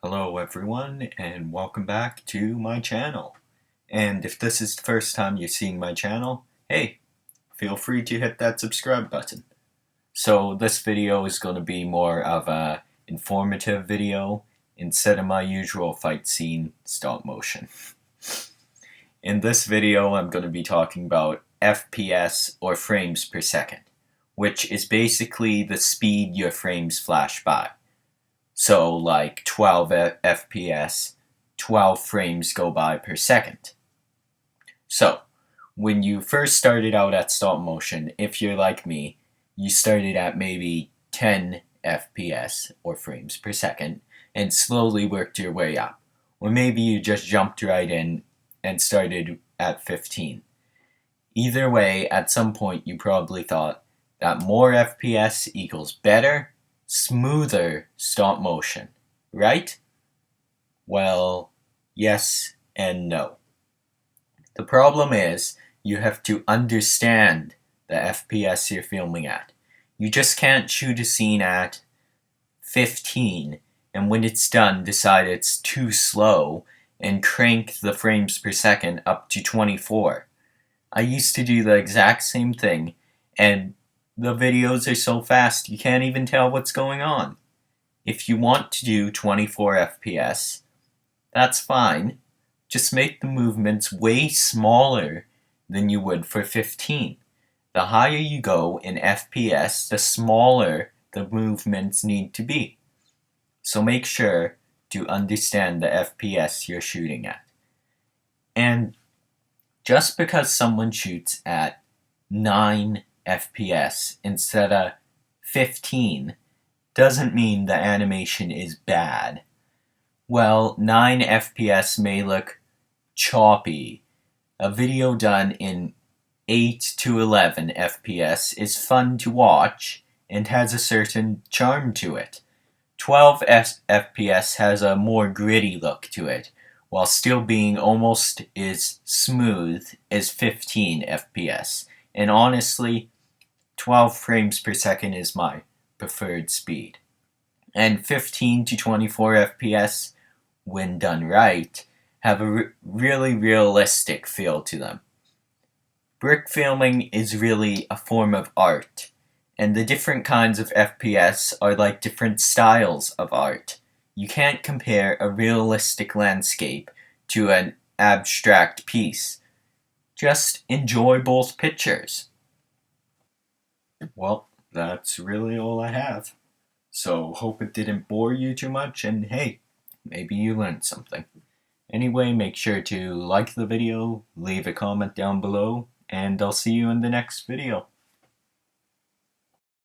Hello everyone and welcome back to my channel. And if this is the first time you're seeing my channel, hey, feel free to hit that subscribe button. So this video is going to be more of a informative video instead of my usual fight scene stop motion. In this video I'm going to be talking about FPS or frames per second, which is basically the speed your frames flash by. So like 12 FPS, 12 frames go by per second. So when you first started out at stop motion, if you're like me, you started at maybe 10 FPS or frames per second and slowly worked your way up. Or maybe you just jumped right in and started at 15. Either way, at some point you probably thought that more FPS equals better, smoother stop motion, right? Well, yes and no. The problem is you have to understand the FPS you're filming at. You just can't shoot a scene at 15 and when it's done decide it's too slow and crank the frames per second up to 24. I used to do the exact same thing, and the videos are so fast you can't even tell what's going on. If you want to do 24 FPS, that's fine. Just make the movements way smaller than you would for 15. The higher you go in FPS, the smaller the movements need to be. So make sure to understand the FPS you're shooting at. And just because someone shoots at 9 FPS instead of 15 doesn't mean the animation is bad. Well, 9 FPS may look choppy. A video done in 8 to 11 FPS is fun to watch and has a certain charm to it. 12 FPS has a more gritty look to it, while still being almost as smooth as 15 FPS. And honestly, 12 frames per second is my preferred speed. And 15 to 24 FPS, when done right, have a really realistic feel to them. Brick filming is really a form of art, and the different kinds of FPS are like different styles of art. You can't compare a realistic landscape to an abstract piece. Just enjoy both pictures. Well, that's really all I have. So hope it didn't bore you too much, and hey, maybe you learned something. Anyway, make sure to like the video, leave a comment down below, and I'll see you in the next video.